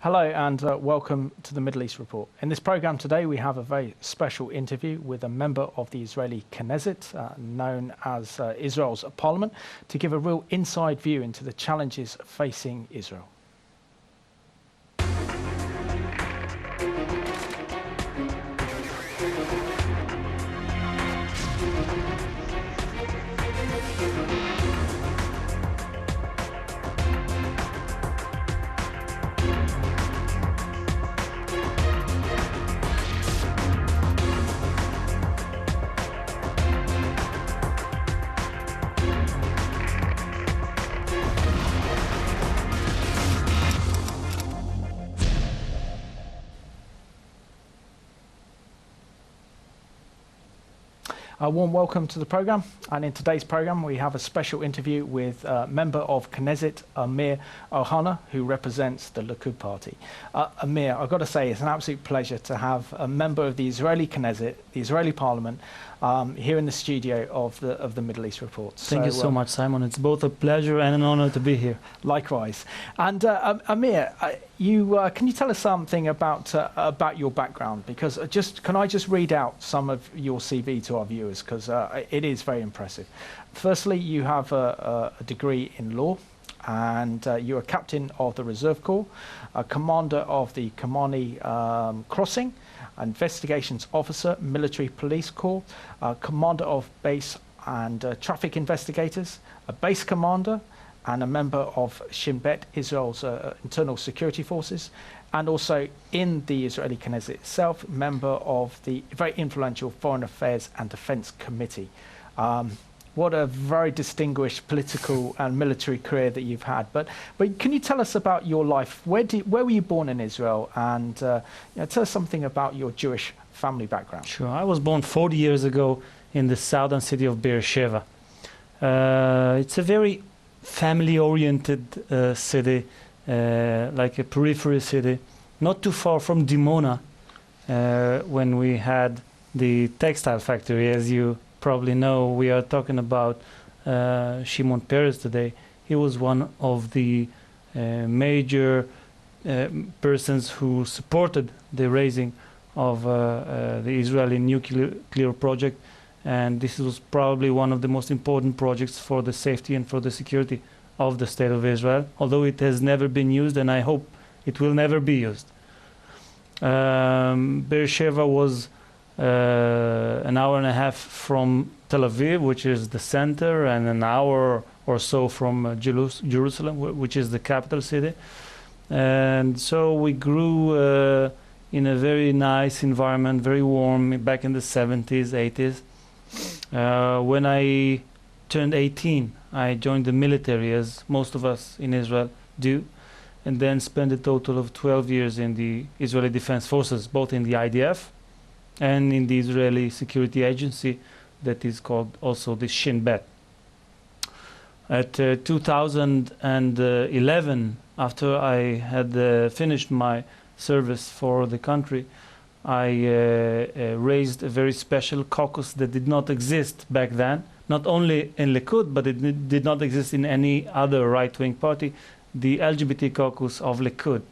Hello and welcome to the Middle East Report. In this program today we have a very special interview with a member of the Israeli Knesset, known as Israel's parliament, to give a real inside view into the challenges facing Israel. A warm welcome to the programme, and in today's programme we have a special interview with a member of Knesset, Amir Ohana, who represents the Likud party. Amir, I've got to say it's an absolute pleasure to have a member of the Israeli Knesset, the Israeli parliament, here in the studio of the Middle East Report. Thank you so much, Simon. It's both a pleasure and an honor to be here. Likewise. And Amir, can you tell us something about your background? Because can I just read out some of your CV to our viewers, because it is very impressive. Firstly, you have a degree in law, and you're a captain of the Reserve Corps, a commander of the Kamani Crossing, investigations officer, military police corps, commander of base and traffic investigators, a base commander, and a member of Shin Bet, Israel's internal security forces, and also in the Israeli Knesset itself, member of the very influential Foreign Affairs and Defense Committee. What a very distinguished political and military career that you've had. But can you tell us about your life? Where were you born in Israel? And tell us something about your Jewish family background. Sure. I was born 40 years ago in the southern city of Beersheva. It's a very family-oriented city, like a periphery city, not too far from Dimona, when we had the textile factory. As you probably know, we are talking about Shimon Peres today. He was one of the major persons who supported the raising of the Israeli nuclear project, and this was probably one of the most important projects for the safety and for the security of the State of Israel, although it has never been used, and I hope it will never be used. Beersheva was an hour and a half from Tel Aviv, which is the center, and an hour or so from Jerusalem, which is the capital city. And so we grew in a very nice environment, very warm, back in the 70s, 80s. When I turned 18, I joined the military, as most of us in Israel do, and then spent a total of 12 years in the Israeli Defense Forces, both in the IDF and in the Israeli security agency that is called also the Shin Bet. At 2011, after I had finished my service for the country, I raised a very special caucus that did not exist back then, not only in Likud, but it did not exist in any other right-wing party, the LGBT caucus of Likud.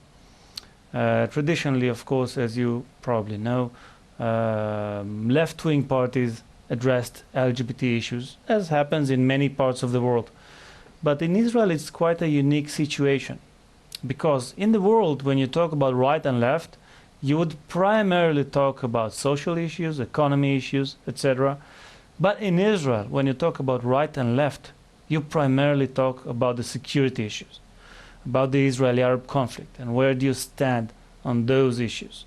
Traditionally, of course, as you probably know, left-wing parties addressed LGBT issues, as happens in many parts of the world. But in Israel, it's quite a unique situation, because in the world, when you talk about right and left, you would primarily talk about social issues, economy issues, etc. But in Israel, when you talk about right and left, you primarily talk about the security issues, about the Israeli-Arab conflict, and where do you stand on those issues.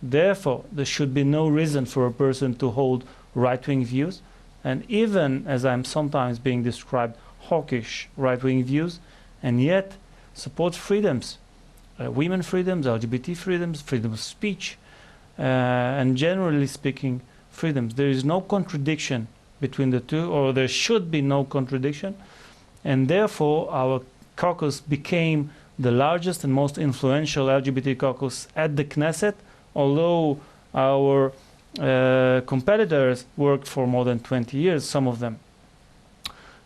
Therefore, there should be no reason for a person to hold right-wing views, and even, as I'm sometimes being described, hawkish right-wing views, and yet support freedoms, women freedoms, LGBT freedoms, freedom of speech, and generally speaking, freedoms. There is no contradiction between the two, or there should be no contradiction, and therefore our caucus became the largest and most influential LGBT caucus at the Knesset, although our competitors worked for more than 20 years, some of them.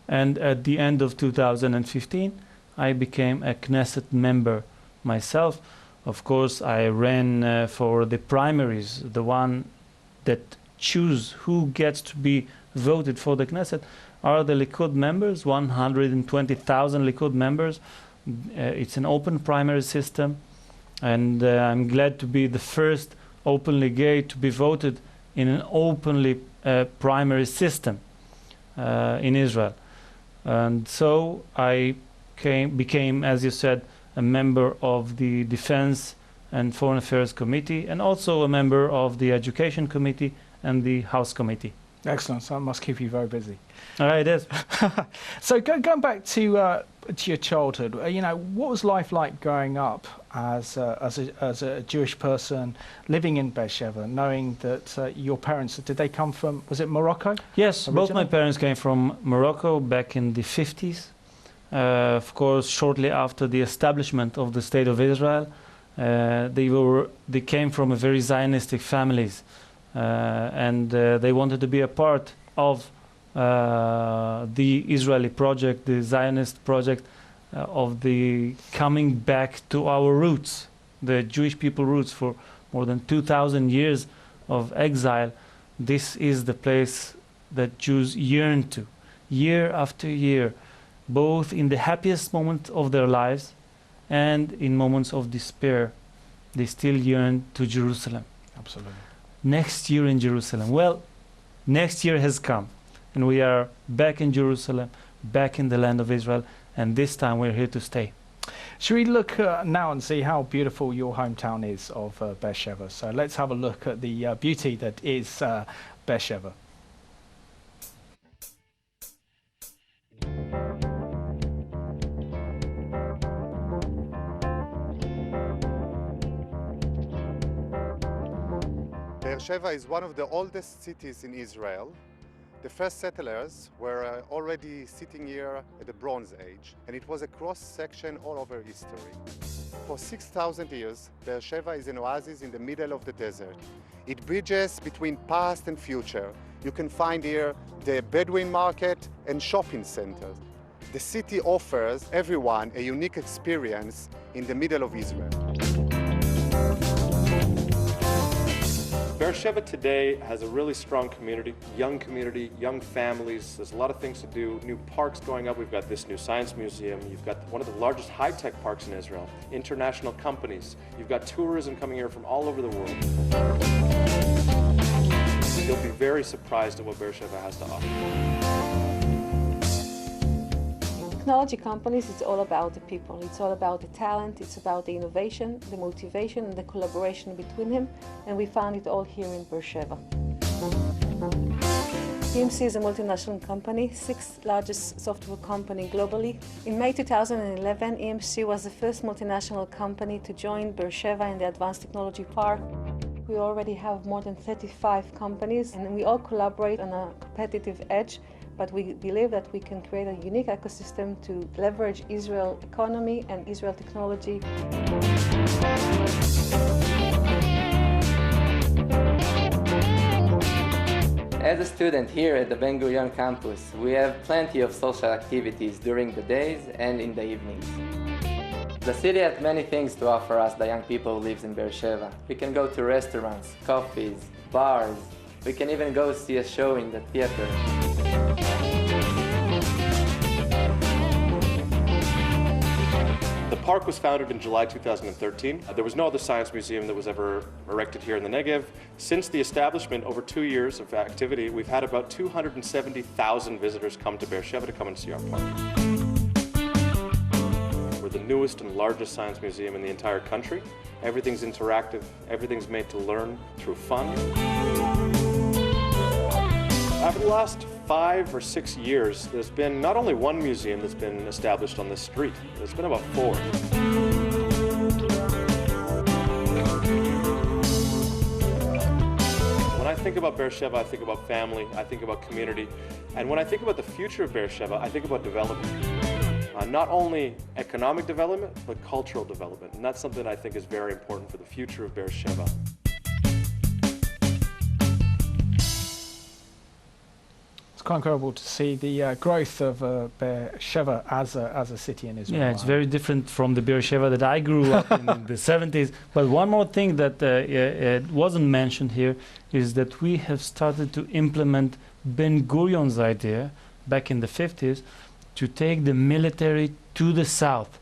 And at the end of 2015, I became a Knesset member myself, Of course, I ran for the primaries, the one that choose who gets to be voted for the Knesset are the Likud members, 120,000 Likud members. It's an open primary system, and I'm glad to be the first openly gay to be voted in an openly primary system in Israel. And so I became, as you said, a member of the Defense and Foreign Affairs Committee, and also a member of the Education Committee and the House Committee. Excellent. So that must keep you very busy. It is. So going back to your childhood, what was life like growing up as a Jewish person living in Beersheva, knowing that your parents, did they come from, was it Morocco? Yes, originally? Both my parents came from Morocco back in the 50s. Of course, shortly after the establishment of the State of Israel, they came from a very Zionistic families, and they wanted to be a part of the Israeli project, the Zionist project, of the coming back to our roots, the Jewish people roots. For more than 2,000 years of exile, this is the place that Jews yearn to, year after year, both in the happiest moment of their lives and in moments of despair. They still yearn to Jerusalem. Absolutely. Next year in Jerusalem. Well, next year has come, and we are back in Jerusalem, back in the land of Israel, and this time we're here to stay. Should we look now and see how beautiful your hometown is of Beersheva? So let's have a look at the beauty that is Beersheva. Beersheva is one of the oldest cities in Israel. The first settlers were already sitting here at the Bronze Age, and it was a cross-section all over history. For 6,000 years, Beersheva is an oasis in the middle of the desert. It bridges between past and future. You can find here the Bedouin market and shopping centers. The city offers everyone a unique experience in the middle of Israel. Beersheva today has a really strong community, young families. There's a lot of things to do, new parks going up. We've got this new science museum. You've got one of the largest high-tech parks in Israel, international companies. You've got tourism coming here from all over the world. You'll be very surprised at what Beersheva has to offer. Technology companies, it's all about the people. It's all about the talent, it's about the innovation, the motivation, and the collaboration between them, and we found it all here in Beersheva. EMC is a multinational company, sixth largest software company globally. In May 2011, EMC was the first multinational company to join Beersheva in the Advanced Technology Park. We already have more than 35 companies, and we all collaborate on a competitive edge. But we believe that we can create a unique ecosystem to leverage Israel economy and Israel technology. As a student here at the Ben Gurion campus, we have plenty of social activities during the days and in the evenings. The city has many things to offer us, the young people who live in Beersheva. We can go to restaurants, coffees, bars. We can even go see a show in the theater. The park was founded in July 2013. There was no other science museum that was ever erected here in the Negev. Since the establishment, over 2 years of activity, we've had about 270,000 visitors come to Beersheva to come and see our park. We're the newest and largest science museum in the entire country. Everything's interactive, everything's made to learn through fun. Over the last 5 or 6 years, there's been not only one museum that's been established on this street, there's been about 4. When I think about Beersheva, I think about family, I think about community, and when I think about the future of Beersheva, I think about development. Not only economic development, but cultural development, and that's something I think is very important for the future of Beersheva. It's quite incredible to see the growth of Beersheva as a city in Israel. Yeah, it's very different from the Beersheva that I grew up in the 70s. But one more thing that wasn't mentioned here is that we have started to implement Ben Gurion's idea back in the 50s to take the military to the south.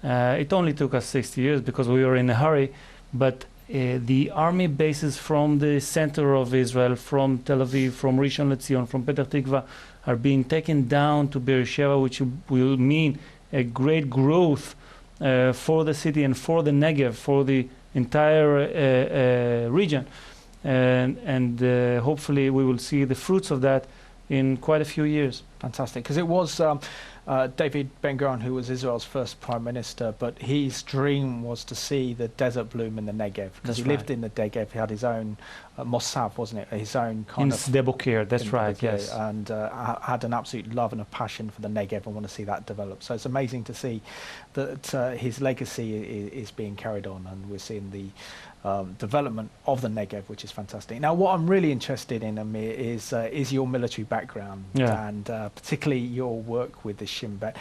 It only took us 60 years because we were in a hurry, but the army bases from the center of Israel, from Tel Aviv, from Rishon LeZion, from Petah Tikva, are being taken down to Beersheva, which will mean a great growth for the city and for the Negev, for the entire region. And hopefully we will see the fruits of that in quite a few years. Fantastic, because it was David Ben-Gurion who was Israel's first prime minister, but his dream was to see the desert bloom in the Negev, because he lived in the Negev. He had his own Mossad, wasn't it? His own kind of Debokir, that's right, yes. And had an absolute love and a passion for the Negev and want to see that develop. So it's amazing to see that his legacy is being carried on, and we're seeing the development of the Negev, which is fantastic. Now, what I'm really interested in, Amir, is your military background, and particularly your work with the Shin Bet.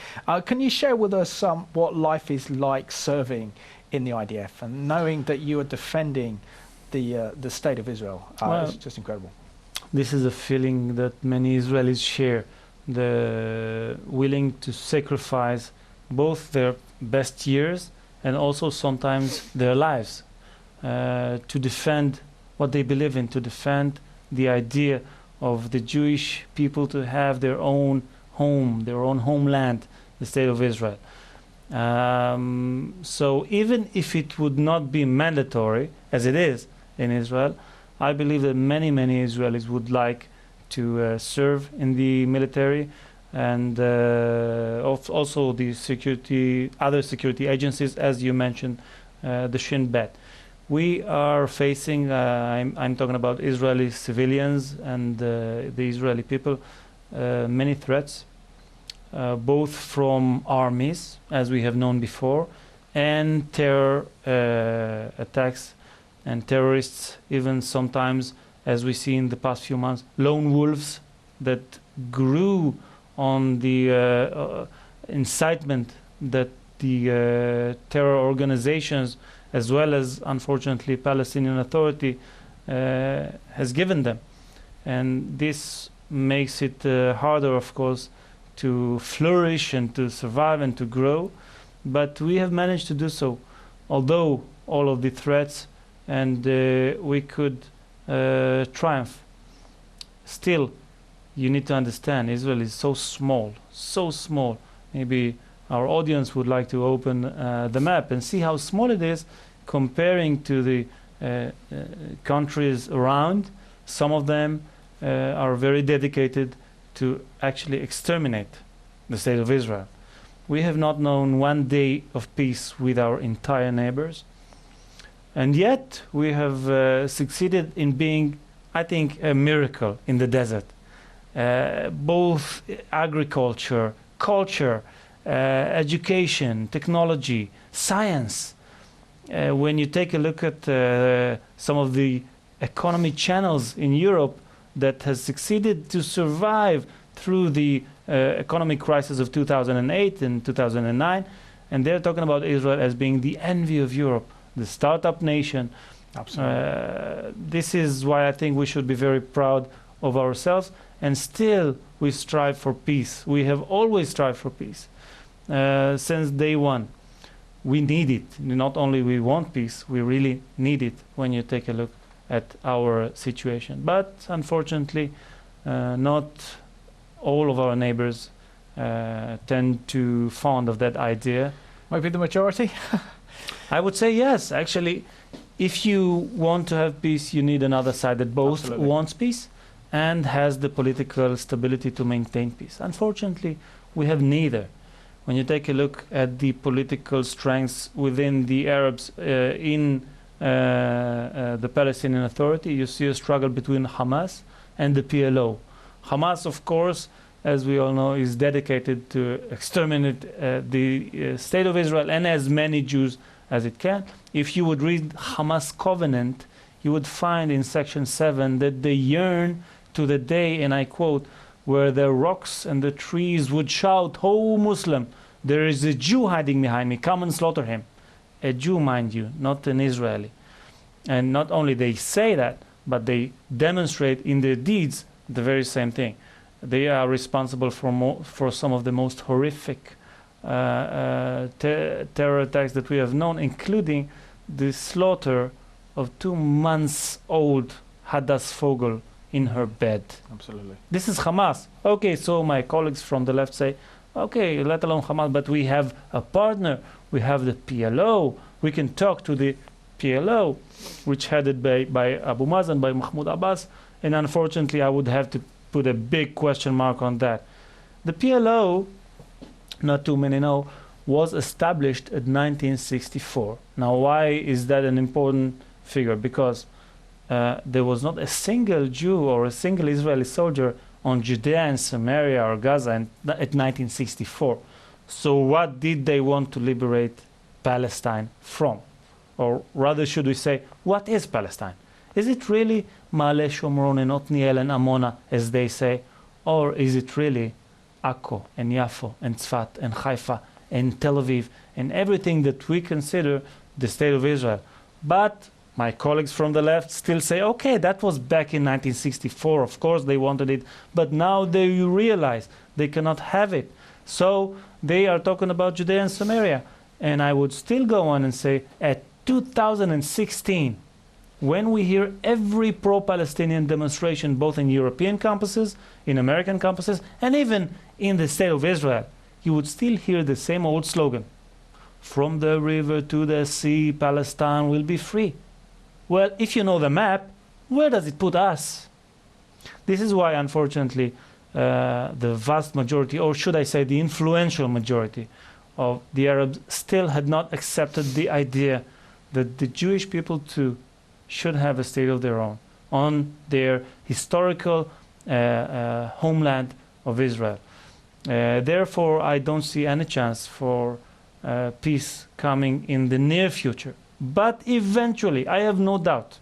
Can you share with us what life is like serving in the IDF and knowing that you are defending the state of Israel? It's just incredible. This is a feeling that many Israelis share, the willing to sacrifice both their best years and also sometimes their lives to defend what they believe in, to defend the idea of the Jewish people to have their own home, their own homeland, the state of Israel. So even if it would not be mandatory, as it is in Israel, I believe that many Israelis would like to serve in the military, and also the other security agencies, as you mentioned, the Shin Bet. We are facing, I'm talking about Israeli civilians and the Israeli people, many threats, both from armies, as we have known before, and terror attacks and terrorists, even sometimes, as we see in the past few months, lone wolves that grew on the incitement that the terror organizations, as well as, unfortunately, Palestinian Authority has given them. And this makes it harder, of course, to flourish and to survive and to grow. But we have managed to do so, although all of the threats, and we could triumph. Still, you need to understand, Israel is so small, so small. Maybe our audience would like to open the map and see how small it is comparing to the countries around. Some of them are very dedicated to actually exterminate the state of Israel. We have not known one day of peace with our entire neighbors. And yet we have succeeded in being, I think, a miracle in the desert. Both agriculture, culture, education, technology, science. When you take a look at some of the economy channels in Europe that has succeeded to survive through the economic crisis of 2008 and 2009, and they're talking about Israel as being the envy of Europe, the startup nation. Absolutely. This is why I think we should be very proud of ourselves, and still we strive for peace. We have always strived for peace since day one. We need it. Not only we want peace, we really need it when you take a look at our situation. But unfortunately, not all of our neighbors tend to fond of that idea. Maybe the majority? I would say yes. Actually, if you want to have peace, you need another side that both Absolutely. wants peace and has the political stability to maintain peace. Unfortunately, we have neither. When you take a look at the political strengths within the Arabs in the Palestinian Authority, you see a struggle between Hamas and the PLO. Hamas, of course, as we all know, is dedicated to exterminate the state of Israel and as many Jews as it can. If you would read Hamas covenant, you would find in section 7 that they yearn to the day, and I quote, where the rocks and the trees would shout, "Oh Muslim, there is a Jew hiding behind me, come and slaughter him." A Jew, mind you, not an Israeli. And not only they say that, but they demonstrate in their deeds the very same thing. They are responsible for some of the most horrific terror attacks that we have known, including the slaughter of 2 months old Hadass Fogel in her bed. Absolutely. This is Hamas. Okay, so my colleagues from the left say, okay, let alone Hamas, but we have a partner. We have the PLO. We can talk to the PLO, which headed by Abu Mazen, by Mahmoud Abbas, and unfortunately I would have to put a big question mark on that. The PLO, not too many know, was established in 1964. Now, why is that an important figure? Because there was not a single Jew or a single Israeli soldier on Judea and Samaria or Gaza at 1964. So what did they want to liberate Palestine from? Or rather, should we say, what is Palestine? Is it really Ma'ale Shomron and Otniel and Amona, as they say? Or is it really Akko and Yafo and Tzfat and Haifa and Tel Aviv and everything that we consider the state of Israel? But my colleagues from the left still say, okay, that was back in 1964. Of course they wanted it. But now they realize they cannot have it. So they are talking about Judea and Samaria. And I would still go on and say, at 2016, when we hear every pro-Palestinian demonstration, both in European campuses, in American campuses, and even in the state of Israel, you would still hear the same old slogan. From the river to the sea, Palestine will be free. Well, if you know the map, where does it put us? This is why, unfortunately, the vast majority, or should I say the influential majority, of the Arabs still had not accepted the idea that the Jewish people too should have a state of their own on their historical homeland of Israel. Therefore, I don't see any chance for peace coming in the near future. But eventually, I have no doubt,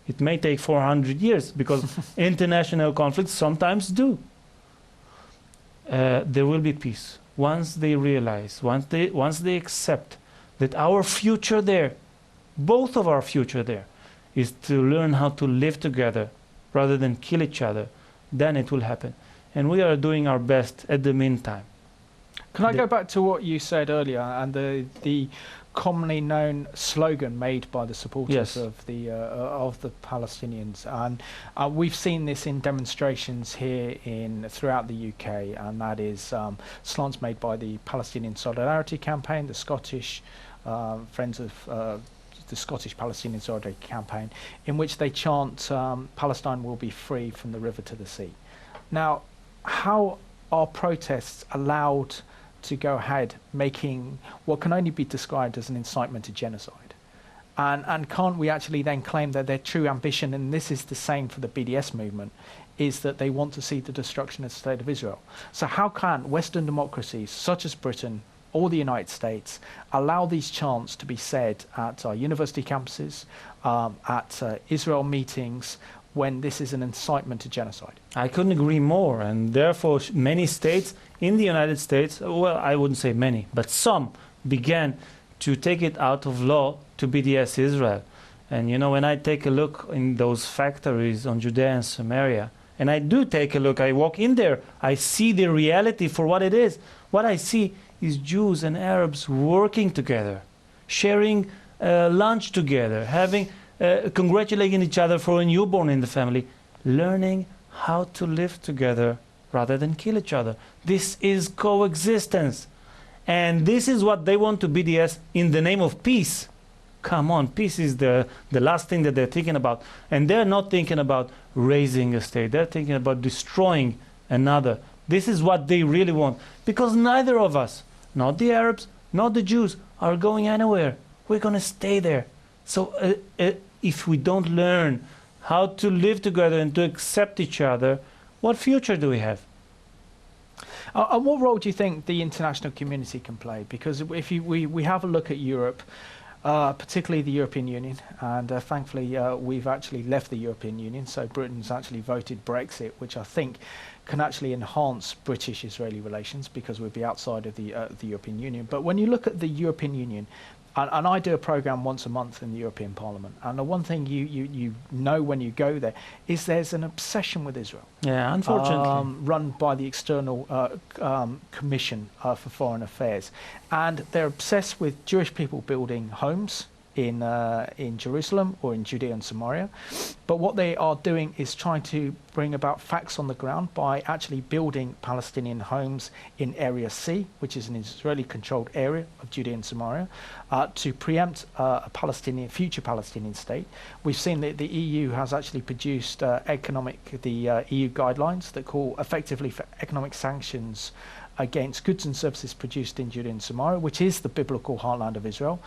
it may take 400 years because international conflicts sometimes do. There will be peace once they realize, once they accept that our future there, both of our future there, is to learn how to live together rather than kill each other. Then it will happen. And we are doing our best at the meantime. Can I go back to what you said earlier and the commonly known slogan made by the supporters Yes. of the Palestinians? And we've seen this in demonstrations here throughout the UK, and that is slants made by the Palestinian Solidarity Campaign, the Scottish Friends of the Scottish Palestinian Solidarity Campaign, in which they chant Palestine will be free from the river to the sea. Now, how are protests allowed to go ahead making what can only be described as an incitement to genocide? And can't we actually then claim that their true ambition, and this is the same for the BDS movement, is that they want to see the destruction of the State of Israel? So how can Western democracies such as Britain or the United States allow these chants to be said at our university campuses, at Israel meetings, when this is an incitement to genocide? I couldn't agree more, and therefore many states in the United States, well, I wouldn't say many, but some began to take it out of law to BDS Israel. And you know, when I take a look in those factories on Judea and Samaria, and I do take a look, I walk in there, I see the reality for what it is. What I see is Jews and Arabs working together, sharing lunch together, congratulating each other for a newborn in the family, learning how to live together rather than kill each other. This is coexistence. And this is what they want to BDS in the name of peace. Come on, peace is the last thing that they're thinking about. And they're not thinking about raising a state. They're thinking about destroying another. This is what they really want. Because neither of us, not the Arabs, not the Jews, are going anywhere. We're going to stay there. So if we don't learn how to live together and to accept each other, what future do we have? And what role do you think the international community can play? Because if we have a look at Europe, particularly the European Union, and thankfully we've actually left the European Union, so Britain's actually voted Brexit, which I think can actually enhance British-Israeli relations because we'll be outside of the European Union. But when you look at the European Union, and I do a programme once a month in the European Parliament, and the one thing you know when you go there is there's an obsession with Israel. Yeah, unfortunately. Run by the External Commission for Foreign Affairs. And they're obsessed with Jewish people building homes in Jerusalem or in Judea and Samaria. But what they are doing is trying to bring about facts on the ground by actually building Palestinian homes in Area C, which is an Israeli-controlled area of Judea and Samaria, to preempt a future Palestinian state. We've seen that the EU has actually produced the EU guidelines that call effectively for economic sanctions against goods and services produced in Judea and Samaria, which is the biblical heartland of Israel,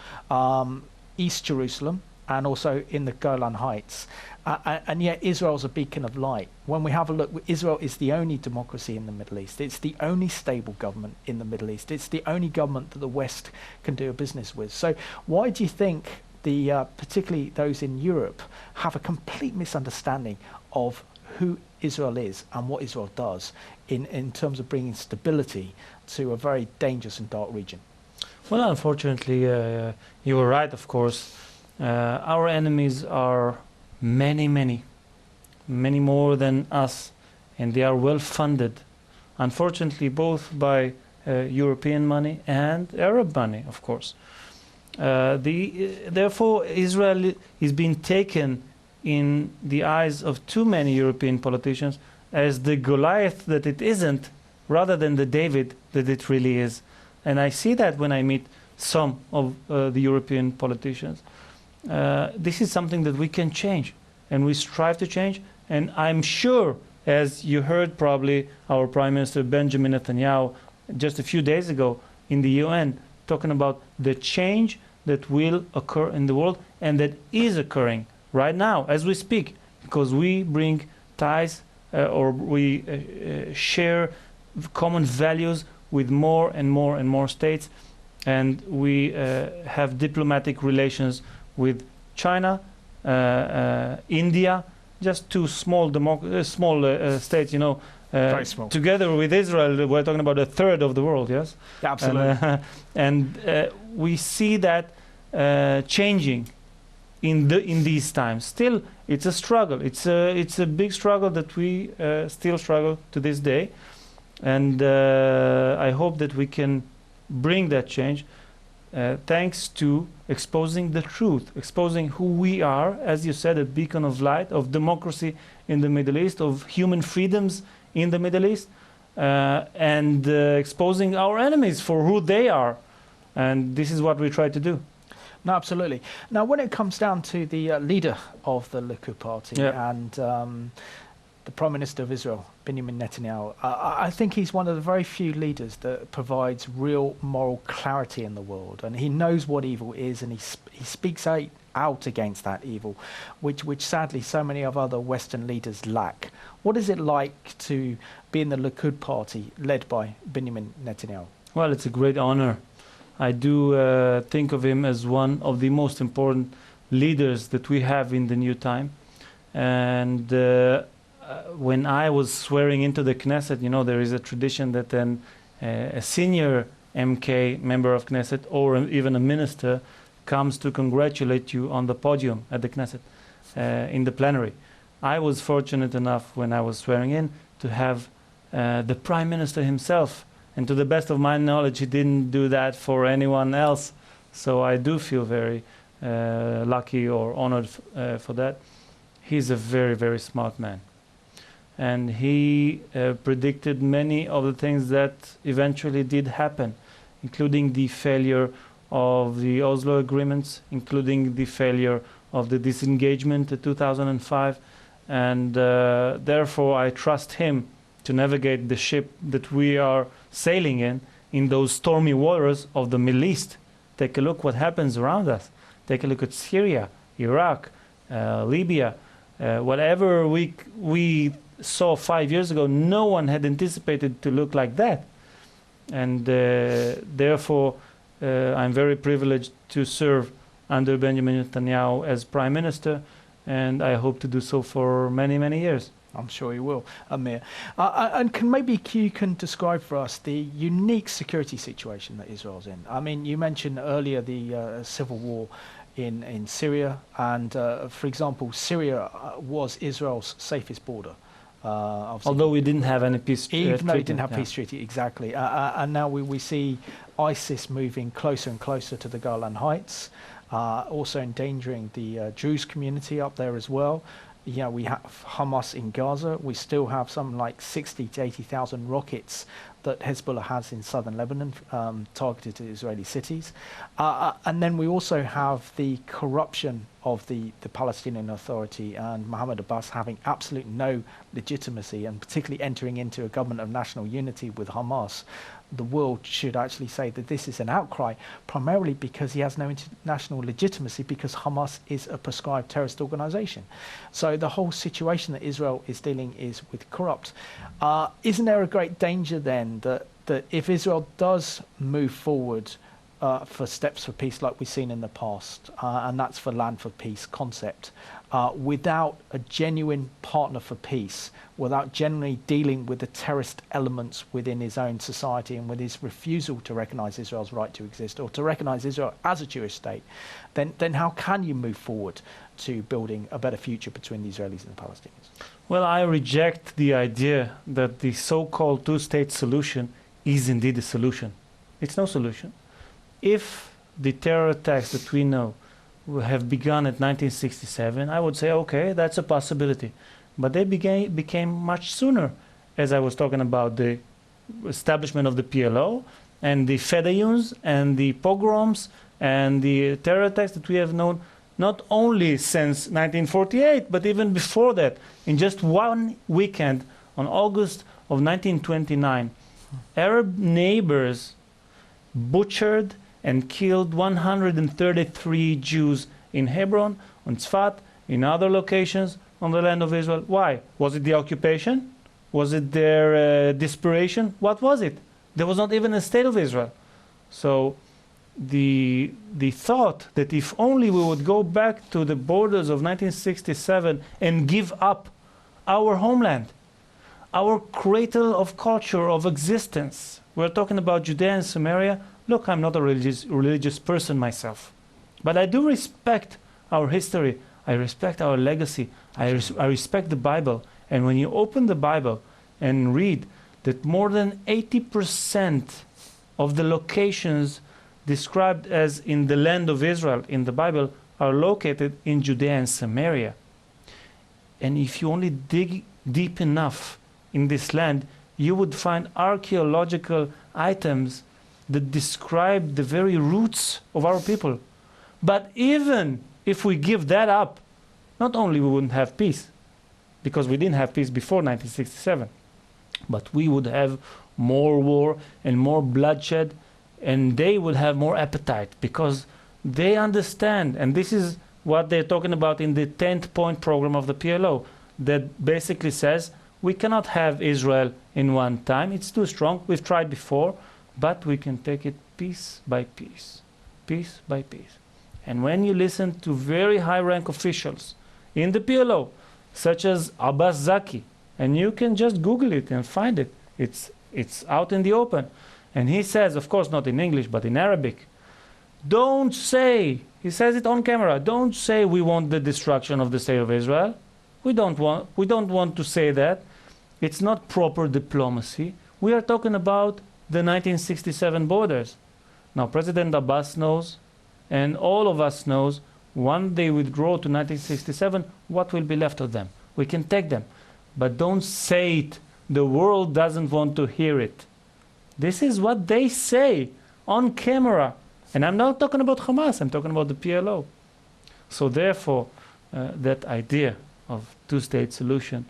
East Jerusalem, and also in the Golan Heights. And yet Israel's a beacon of light. When we have a look, Israel is the only democracy in the Middle East. It's the only stable government in the Middle East. It's the only government that the West can do a business with. So why do you think particularly those in Europe have a complete misunderstanding of who Israel is and what Israel does in terms of bringing stability to a very dangerous and dark region? Well, unfortunately, you were right, of course. Our enemies are many more than us, and they are well funded. Unfortunately, both by European money and Arab money, of course. Therefore, Israel is being taken in the eyes of too many European politicians as the Goliath that it isn't, rather than the David that it really is. And I see that when I meet some of the European politicians. This is something that we can change, and we strive to change. And I'm sure, as you heard probably our Prime Minister Benjamin Netanyahu just a few days ago in the UN, talking about the change that will occur in the world and that is occurring right now as we speak, because we bring ties or we share common values with more and more states, and we have diplomatic relations with China, India, just two small states, Very small. Together with Israel, we're talking about a third of the world, yes? Yeah, absolutely. And we see that changing in these times. Still, it's a struggle. It's a big struggle that we still struggle to this day. And I hope that we can bring that change thanks to exposing the truth, exposing who we are, as you said, a beacon of light, of democracy in the Middle East, of human freedoms in the Middle East, and exposing our enemies for who they are. And this is what we try to do. No, absolutely. Now, when it comes down to the leader of the Likud party and the Prime Minister of Israel, Benjamin Netanyahu, I think he's one of the very few leaders that provides real moral clarity in the world. And he knows what evil is, and he speaks out against that evil, which sadly so many of other Western leaders lack. What is it like to be in the Likud party led by Benjamin Netanyahu? Well, it's a great honor. I do think of him as one of the most important leaders that we have in the new time. And when I was swearing into the Knesset, there is a tradition that then a senior MK, member of Knesset, or even a minister, comes to congratulate you on the podium at the Knesset, in the plenary. I was fortunate enough when I was swearing in to have the Prime Minister himself. And to the best of my knowledge, he didn't do that for anyone else. So I do feel very lucky or honored for that. He's a very, very smart man. And he predicted many of the things that eventually did happen, including the failure of the Oslo agreements, including the failure of the disengagement in 2005. And therefore, I trust him to navigate the ship that we are sailing in those stormy waters of the Middle East. Take a look what happens around us. Take a look at Syria, Iraq, Libya. Whatever we saw 5 years ago, no one had anticipated to look like that. And therefore, I'm very privileged to serve under Benjamin Netanyahu as prime minister, and I hope to do so for many, many years. I'm sure you will, Amir. And maybe you can describe for us the unique security situation that Israel's in. I mean, you mentioned earlier the civil war in Syria, and for example, Syria was Israel's safest border. Although we didn't have any peace treaty. Even though we didn't have peace treaty, exactly. And now we see ISIS moving closer and closer to the Golan Heights, also endangering the Jewish community up there as well. You know, we have Hamas in Gaza. We still have something like 60 to 80,000 rockets that Hezbollah has in southern Lebanon, targeted at Israeli cities. And then we also have the corruption of the Palestinian Authority and Mohammed Abbas having absolute no legitimacy, and particularly entering into a government of national unity with Hamas. The world should actually say that this is an outcry, primarily because he has no international legitimacy, because Hamas is a prescribed terrorist organization. So the whole situation that Israel is dealing is with corrupt. Isn't there a great danger then that if Israel does move forward for steps for peace like we've seen in the past, and that's for land for peace concept, without a genuine partner for peace, without generally dealing with the terrorist elements within his own society and with his refusal to recognize Israel's right to exist or to recognize Israel as a Jewish state, then how can you move forward to building a better future between the Israelis and the Palestinians? Well, I reject the idea that the so-called two-state solution is indeed a solution. It's no solution. If the terror attacks that we know have begun at 1967, I would say, okay, that's a possibility. But they became much sooner, as I was talking about the establishment of the PLO and the Fedayuns and the pogroms and the terror attacks that we have known not only since 1948, but even before that. In just one weekend, on August of 1929, Arab neighbors butchered and killed 133 Jews in Hebron, on Tzfat, in other locations on the land of Israel. Why? Was it the occupation? Was it their desperation? What was it? There was not even a state of Israel. So the thought that if only we would go back to the borders of 1967 and give up our homeland, our cradle of culture, of existence. We're talking about Judea and Samaria. Look, I'm not a religious person myself, but I do respect our history. I respect our legacy. I respect the Bible. And when you open the Bible and read that more than 80% of the locations described as in the land of Israel in the Bible are located in Judea and Samaria. And if you only dig deep enough in this land, you would find archaeological items that describe the very roots of our people. But even if we give that up, not only we wouldn't have peace, because we didn't have peace before 1967, but we would have more war and more bloodshed, and they would have more appetite, because they understand, and this is what they're talking about in the 10th point program of the PLO, that basically says we cannot have Israel in one time. It's too strong. We've tried before, but we can take it piece by piece, piece by piece. And when you listen to very high-rank officials in the PLO, such as Abbas Zaki, and you can just Google it and find it. It's out in the open. And he says, of course not in English, but in Arabic, don't say, he says it on camera, don't say we want the destruction of the state of Israel. We don't want to say that. It's not proper diplomacy. We are talking about the 1967 borders. Now, President Abbas knows, and all of us knows, when they withdraw to 1967, what will be left of them? We can take them. But don't say it. The world doesn't want to hear it. This is what they say on camera. And I'm not talking about Hamas, I'm talking about the PLO. So therefore, that idea of two-state solution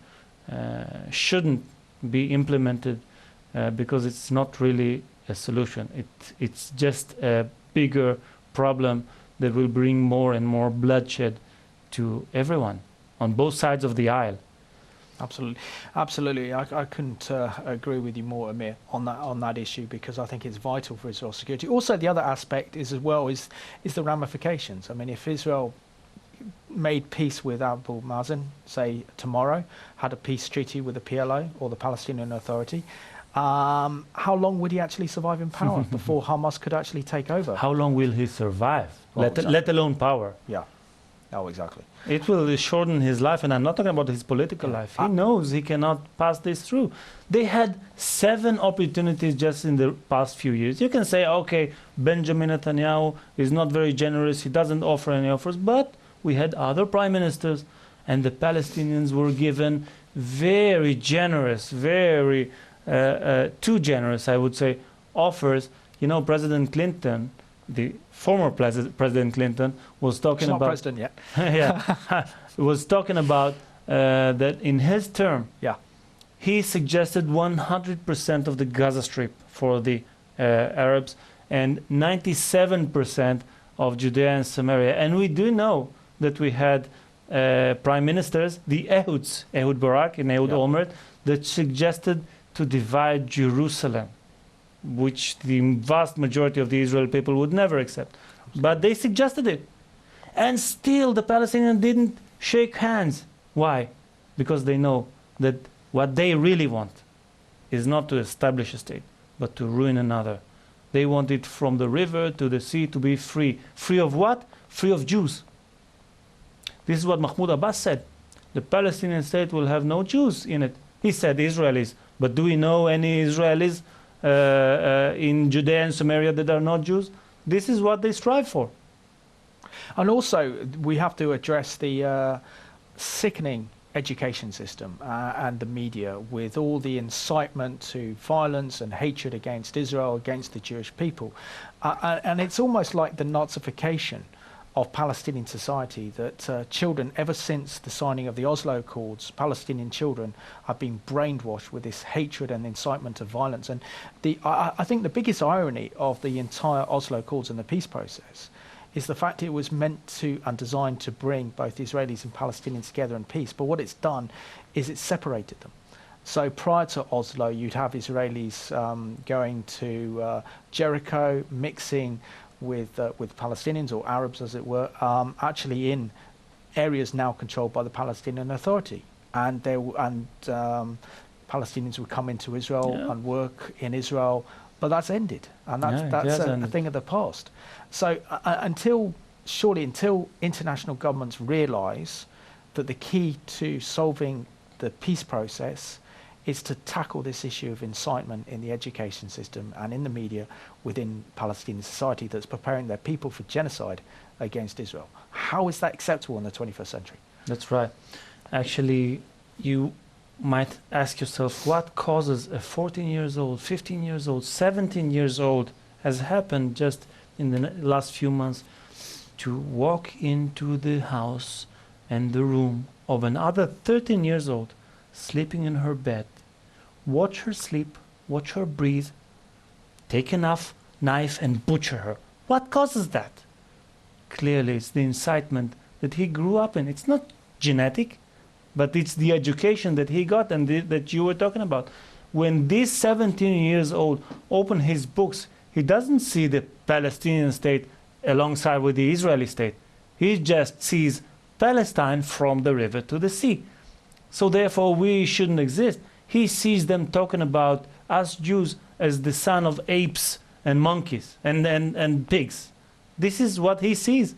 shouldn't be implemented because it's not really a solution. It's just a bigger problem that will bring more and more bloodshed to everyone on both sides of the aisle. Absolutely, absolutely. I couldn't agree with you more, Amir, on that issue, because I think it's vital for Israel's security. Also, the other aspect is is the ramifications. I mean, if Israel made peace with Abu Mazen, say tomorrow, had a peace treaty with the PLO or the Palestinian Authority, how long would he actually survive in power before Hamas could actually take over? How long will he survive? Well, let alone power. Yeah. Oh, exactly. It will shorten his life, and I'm not talking about his political life. He knows he cannot pass this through. They had 7 opportunities just in the past few years. You can say, okay, Benjamin Netanyahu is not very generous, he doesn't offer any offers, but we had other prime ministers, and the Palestinians were given very generous, very too generous, I would say, offers. You know, President Clinton, the former President Clinton, was talking He's about... not president yet. Yeah, was talking about that in his term, Yeah. he suggested 100% of the Gaza Strip for the Arabs and 97% of Judea and Samaria. And we do know that we had prime ministers, the Ehuds, Ehud Barak and Ehud Olmert, that suggested to divide Jerusalem, which the vast majority of the Israeli people would never accept. But they suggested it. And still the Palestinians didn't shake hands. Why? Because they know that what they really want is not to establish a state, but to ruin another. They want it from the river to the sea to be free. Free of what? Free of Jews. This is what Mahmoud Abbas said. The Palestinian state will have no Jews in it. He said Israelis. But do we know any Israelis in Judea and Samaria that are not Jews? This is what they strive for. And also, we have to address the sickening education system and the media, with all the incitement to violence and hatred against Israel, against the Jewish people. And it's almost like the Nazification of Palestinian society, that children, ever since the signing of the Oslo Accords, Palestinian children have been brainwashed with this hatred and incitement of violence. And I think the biggest irony of the entire Oslo Accords and the peace process is the fact it was meant to and designed to bring both Israelis and Palestinians together in peace. But what it's done is it's separated them. So prior to Oslo, you'd have Israelis going to Jericho, mixing with Palestinians, or Arabs as it were, actually in areas now controlled by the Palestinian Authority. And Palestinians would come into Israel and work in Israel, but that's ended. And that's a thing of the past. So until international governments realise that the key to solving the peace process is to tackle this issue of incitement in the education system and in the media within Palestinian society that's preparing their people for genocide against Israel. How is that acceptable in the 21st century? That's right. Actually, you might ask yourself, what causes a 14 years old, 15 years old, 17 years old, has happened just in the last few months, to walk into the house and the room of another 13 years old, sleeping in her bed, watch her sleep, watch her breathe, take a knife and butcher her. What causes that? Clearly, it's the incitement that he grew up in. It's not genetic, but it's the education that he got and that you were talking about. When this 17 years old opened his books, he doesn't see the Palestinian state alongside with the Israeli state. He just sees Palestine from the river to the sea. So therefore, we shouldn't exist. He sees them talking about us Jews as the son of apes and monkeys and pigs. This is what he sees.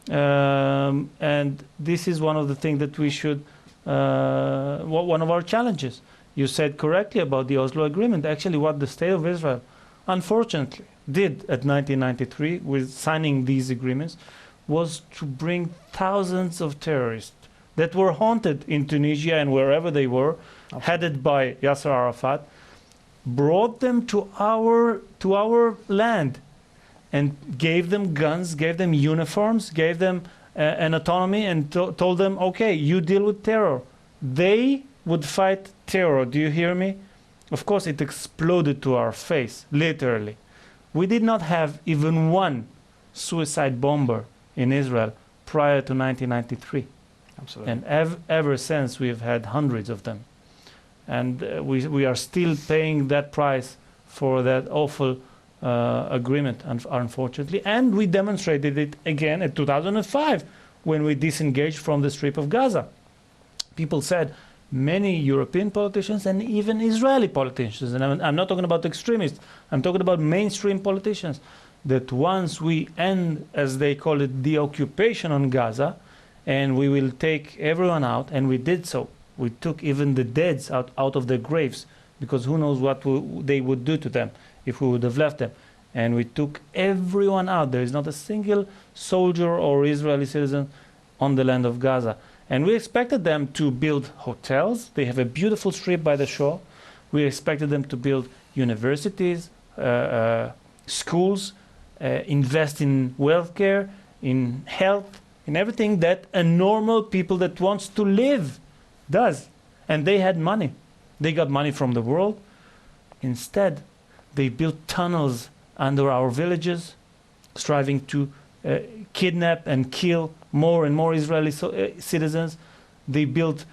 And this is one of the things that we should, one of our challenges. You said correctly about the Oslo Agreement. Actually, what the State of Israel, unfortunately, did at 1993 with signing these agreements was to bring thousands of terrorists that were haunted in Tunisia and wherever they were, headed by Yasser Arafat, brought them to our land and gave them guns, gave them uniforms, gave them an autonomy, and told them, okay, you deal with terror. They would fight terror. Do you hear me? Of course, it exploded to our face, literally. We did not have even one suicide bomber in Israel prior to 1993. Absolutely. And ever since, we've had hundreds of them. And we are still paying that price for that awful agreement, unfortunately. And we demonstrated it again in 2005 when we disengaged from the Strip of Gaza. People said, many European politicians and even Israeli politicians, and I'm not talking about extremists, I'm talking about mainstream politicians, that once we end, as they call it, the occupation on Gaza, and we will take everyone out, and we did so. We took even the deads out of their graves, because who knows what they would do to them if we would have left them. And we took everyone out. There is not a single soldier or Israeli citizen on the land of Gaza. And we expected them to build hotels. They have a beautiful strip by the shore. We expected them to build universities, schools, invest in welfare, in health, in everything that a normal people that wants to live does. And they had money. They got money from the world. Instead, they built tunnels under our villages, striving to kidnap and kill more and more Israeli citizens. They bought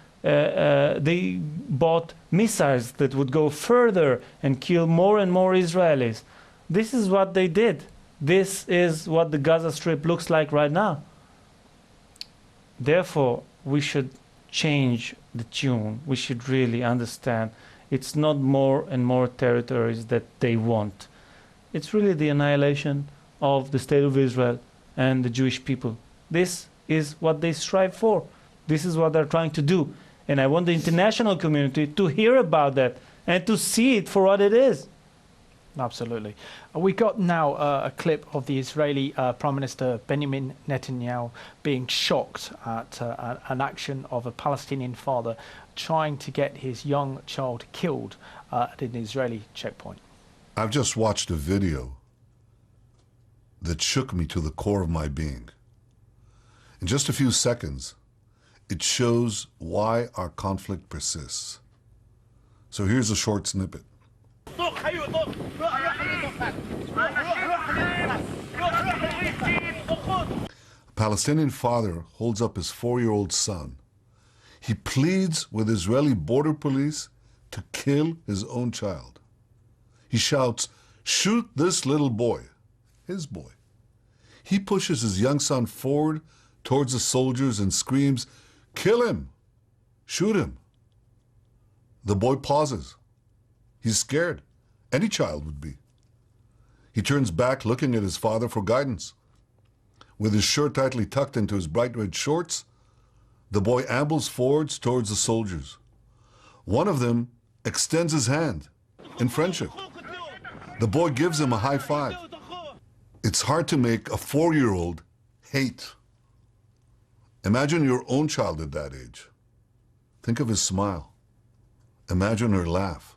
missiles that would go further and kill more and more Israelis. This is what they did. This is what the Gaza Strip looks like right now. Therefore, we should change the tune. We should really understand it's not more and more territories that they want. It's really the annihilation of the State of Israel and the Jewish people. This is what they strive for. This is what they're trying to do. And I want the international community to hear about that and to see it for what it is. Absolutely. We got now a clip of the Israeli Prime Minister Benjamin Netanyahu being shocked at an action of a Palestinian father trying to get his young child killed at an Israeli checkpoint. I've just watched a video that shook me to the core of my being. In just a few seconds, it shows why our conflict persists. So here's a short snippet. A Palestinian father holds up his 4-year-old son. He pleads with Israeli border police to kill his own child. He shouts, "Shoot this little boy," his boy. He pushes his young son forward towards the soldiers and screams, "Kill him! Shoot him!" The boy pauses. He's scared. Any child would be. He turns back, looking at his father for guidance. With his shirt tightly tucked into his bright red shorts, the boy ambles forwards towards the soldiers. One of them extends his hand in friendship. The boy gives him a high five. It's hard to make a 4-year-old hate. Imagine your own child at that age. Think of his smile. Imagine her laugh.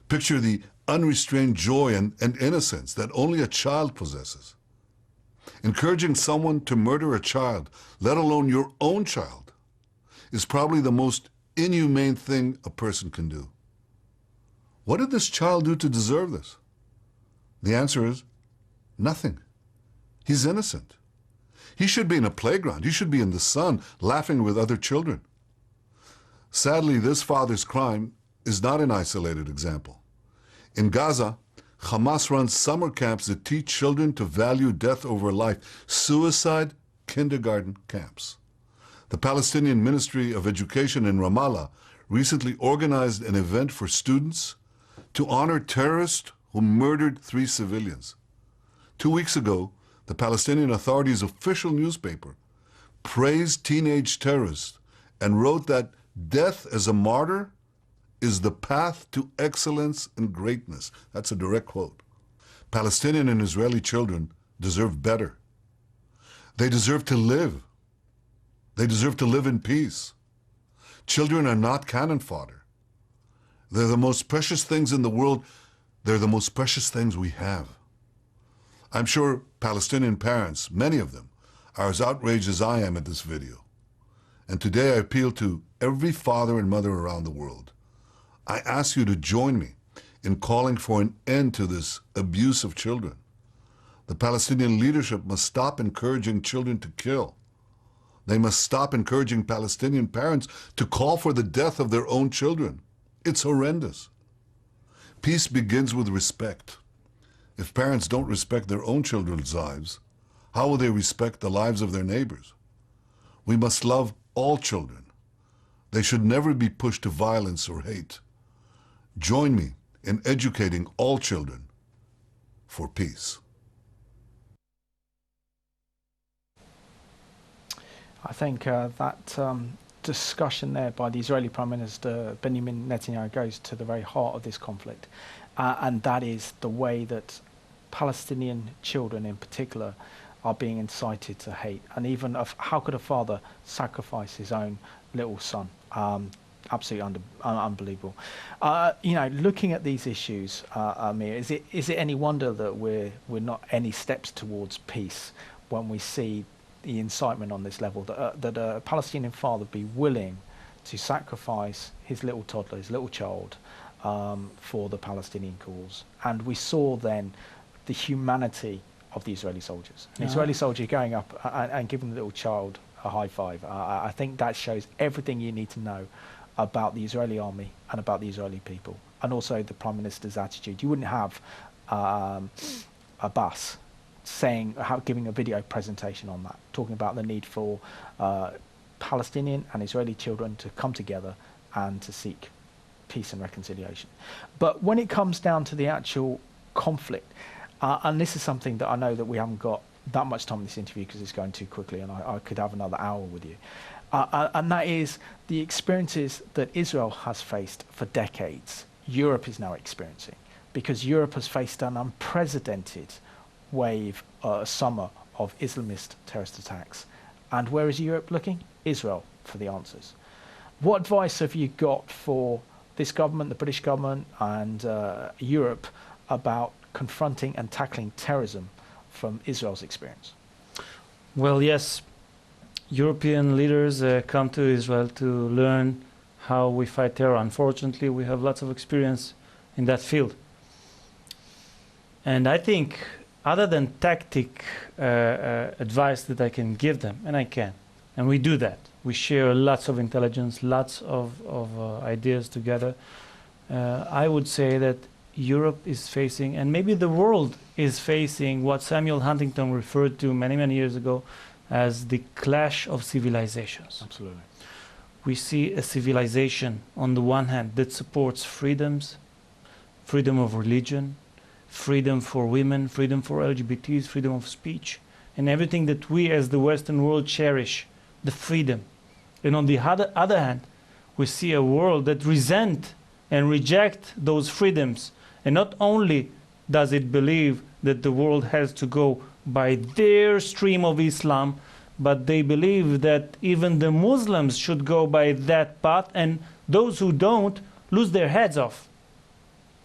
Picture the unrestrained joy and innocence that only a child possesses. Encouraging someone to murder a child, let alone your own child, is probably the most inhumane thing a person can do. What did this child do to deserve this? The answer is nothing. He's innocent. He should be in a playground. He should be in the sun, laughing with other children. Sadly, this father's crime is not an isolated example. In Gaza, Hamas runs summer camps that teach children to value death over life, suicide kindergarten camps. The Palestinian Ministry of Education in Ramallah recently organized an event for students to honor terrorists who murdered 3 civilians. 2 weeks ago, the Palestinian Authority's official newspaper praised teenage terrorists and wrote that death as a martyr is the path to excellence and greatness. That's a direct quote. Palestinian and Israeli children deserve better. They deserve to live. They deserve to live in peace. Children are not cannon fodder. They're the most precious things in the world. They're the most precious things we have. I'm sure Palestinian parents, many of them, are as outraged as I am at this video. And today I appeal to every father and mother around the world. I ask you to join me in calling for an end to this abuse of children. The Palestinian leadership must stop encouraging children to kill. They must stop encouraging Palestinian parents to call for the death of their own children. It's horrendous. Peace begins with respect. If parents don't respect their own children's lives, how will they respect the lives of their neighbors? We must love all children. They should never be pushed to violence or hate. Join me in educating all children for peace. I think that discussion there by the Israeli Prime Minister Benjamin Netanyahu goes to the very heart of this conflict, and that is the way that Palestinian children in particular are being incited to hate, and even of how could a father sacrifice his own little son? Absolutely unbelievable. Looking at these issues, Amir, is it any wonder that we're not any steps towards peace when we see the incitement on this level, that a Palestinian father be willing to sacrifice his little toddler, his little child, for the Palestinian cause? And we saw then the humanity of the Israeli soldiers. An Israeli soldier going up and giving the little child a high five. I think that shows everything you need to know about the Israeli army and about the Israeli people, and also the Prime Minister's attitude. You wouldn't have Abbas giving a video presentation on that, talking about the need for Palestinian and Israeli children to come together and to seek peace and reconciliation. But when it comes down to the actual conflict, and this is something that I know that we haven't got that much time in this interview because it's going too quickly, and I could have another hour with you, and that is the experiences that Israel has faced for decades, Europe is now experiencing, because Europe has faced an unprecedented wave, summer of Islamist terrorist attacks. And where is Europe looking? Israel for the answers. What advice have you got for this government, the British government, and Europe about confronting and tackling terrorism from Israel's experience? Well, yes, European leaders come to Israel to learn how we fight terror. Unfortunately, we have lots of experience in that field. And I think, other than tactic advice that I can give them, and I can, and we do that, we share lots of intelligence, lots of ideas together, I would say that Europe is facing, and maybe the world is facing, what Samuel Huntington referred to many, many years ago as the clash of civilizations. Absolutely. We see a civilization on the one hand that supports freedoms, freedom of religion, freedom for women, freedom for LGBTs, freedom of speech, and everything that we as the Western world cherish, the freedom. And on the other hand, we see a world that resent and reject those freedoms. And not only does it believe that the world has to go by their stream of Islam, but they believe that even the Muslims should go by that path, and those who don't lose their heads off.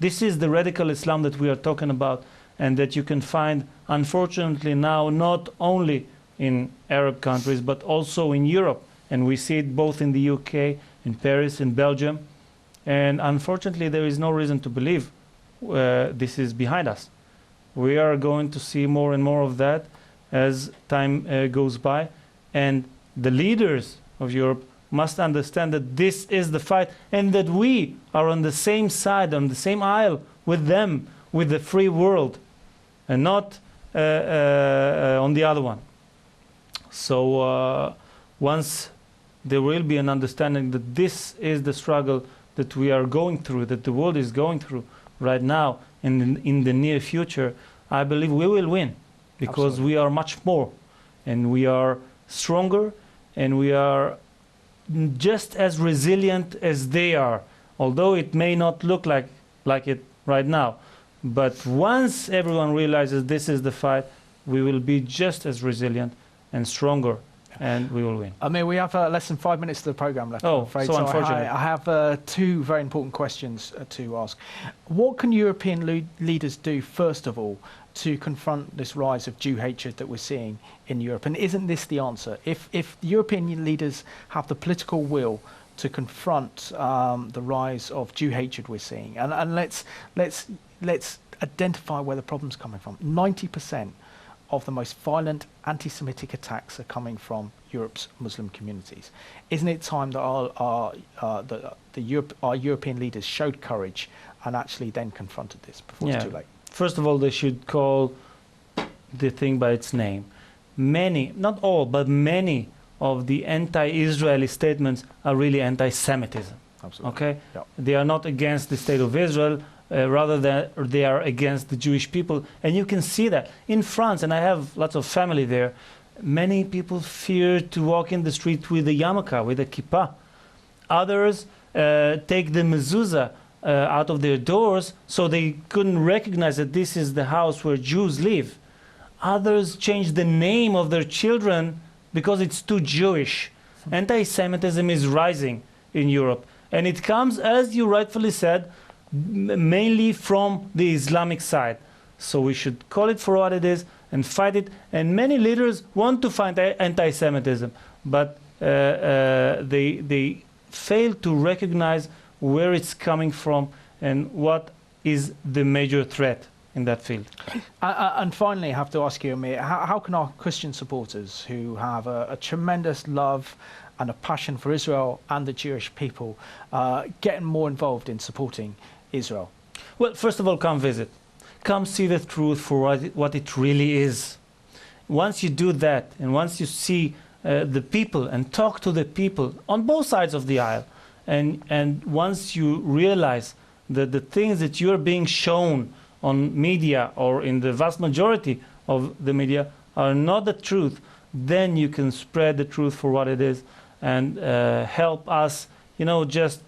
This is the radical Islam that we are talking about, and that you can find, unfortunately, now not only in Arab countries, but also in Europe. And we see it both in the UK, in Paris, in Belgium. And unfortunately, there is no reason to believe this is behind us. We are going to see more and more of that as time goes by. And the leaders of Europe must understand that this is the fight, and that we are on the same side, on the same aisle with them, with the free world, and not on the other one. So once there will be an understanding that this is the struggle that we are going through, that the world is going through right now and in the near future, I believe we will win, because Absolutely. we are much more, and we are stronger, and we are just as resilient as they are, although it may not look like it right now. But once everyone realizes this is the fight, we will be just as resilient and stronger, and we will win. I mean, we have less than 5 minutes to the program left. Oh, I'm afraid. so unfortunate. I have two very important questions to ask. What can European leaders do, first of all, to confront this rise of Jew hatred that we're seeing in Europe? And isn't this the answer? If the European leaders have the political will to confront the rise of Jew hatred we're seeing, and let's identify where the problem's coming from. 90% of the most violent anti-Semitic attacks are coming from Europe's Muslim communities. Isn't it time that our European leaders showed courage and actually then confronted this before it's too late? First of all, they should call the thing by its name. Many, not all, but many of the anti-Israeli statements are really anti-Semitism. Absolutely. Okay? Yep. They are not against the state of Israel, rather than they are against the Jewish people. And you can see that in France, and I have lots of family there, many people fear to walk in the street with a yarmulke, with a kippah. Others take the mezuzah out of their doors so they couldn't recognize that this is the house where Jews live. Others change the name of their children because it's too Jewish. Anti-Semitism is rising in Europe. And it comes, as you rightfully said, mainly from the Islamic side. So we should call it for what it is and fight it. And many leaders want to fight anti-Semitism, but they fail to recognize where it's coming from and what is the major threat in that field. And finally, I have to ask you, Amir, how can our Christian supporters who have a tremendous love and a passion for Israel and the Jewish people get more involved in supporting Israel? Well, first of all, come visit. Come see the truth for what it really is. Once you do that, and once you see the people and talk to the people on both sides of the aisle, and once you realize that the things that you're being shown on media or in the vast majority of the media are not the truth, then you can spread the truth for what it is and help us, just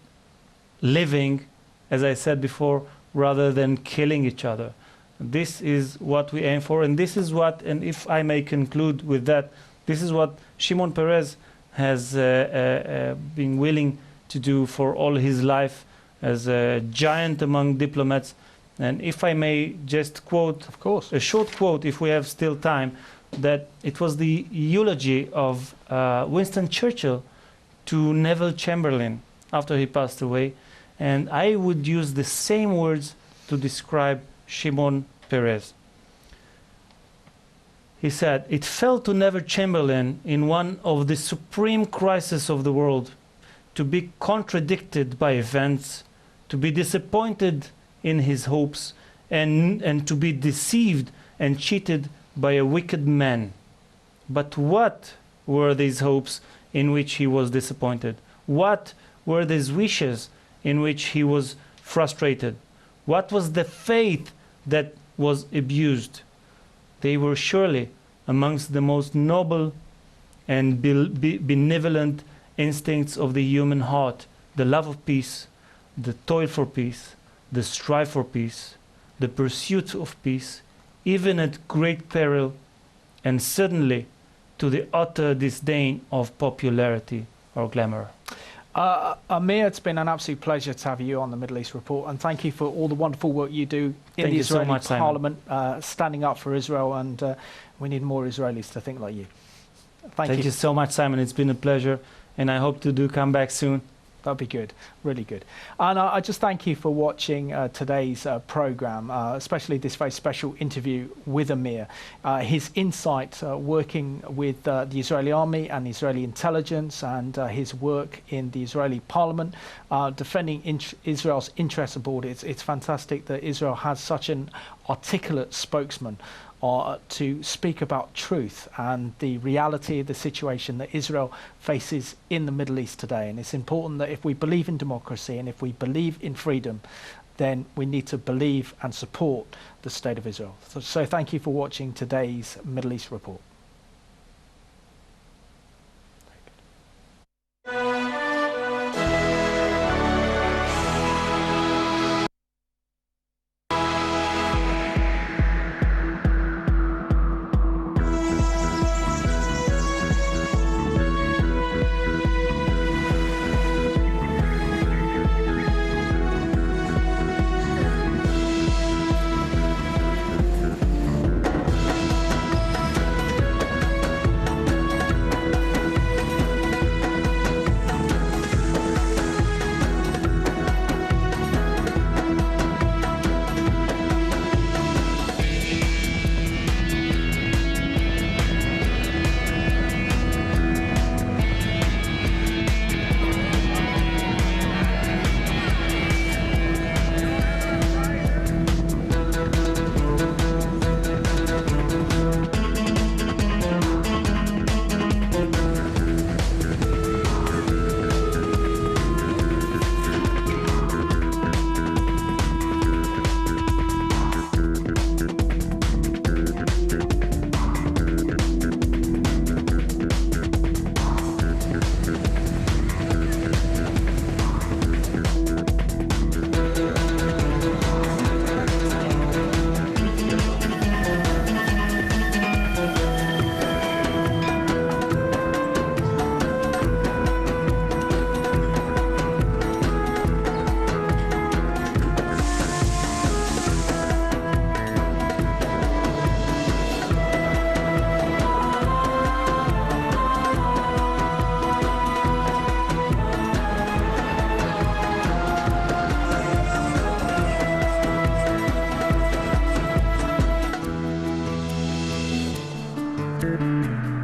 living, as I said before, rather than killing each other. This is what we aim for, and this is what, and if I may conclude with that, this is what Shimon Peres has been willing to do for all his life as a giant among diplomats. And if I may just quote, of course, a short quote, if we have still time, that it was the eulogy of Winston Churchill to Neville Chamberlain after he passed away. And I would use the same words to describe Shimon Peres. He said, "It fell to Neville Chamberlain in one of the supreme crises of the world to be contradicted by events, to be disappointed in his hopes, and to be deceived and cheated by a wicked man. But what were these hopes in which he was disappointed? What were these wishes in which he was frustrated? What was the faith that was abused? They were surely amongst the most noble and benevolent instincts of the human heart, the love of peace, the toil for peace, the strive for peace, the pursuit of peace, even at great peril, and suddenly to the utter disdain of popularity or glamour." Amir, it's been an absolute pleasure to have you on the Middle East Report, and thank you for all the wonderful work you do in the Israeli Parliament, standing up for Israel, and we need more Israelis to think like you. Thank you so much, Simon. It's been a pleasure, and I hope to come back soon. That'd be good, really good. And I just thank you for watching today's program, especially this very special interview with Amir. His insight working with the Israeli army and the Israeli intelligence, and his work in the Israeli parliament, defending Israel's interests abroad. It's fantastic that Israel has such an articulate spokesman to speak about truth and the reality of the situation that Israel faces in the Middle East today. And it's important that if we believe in democracy and if we believe in freedom, then we need to believe and support the State of Israel. So thank you for watching today's Middle East Report. Thanks.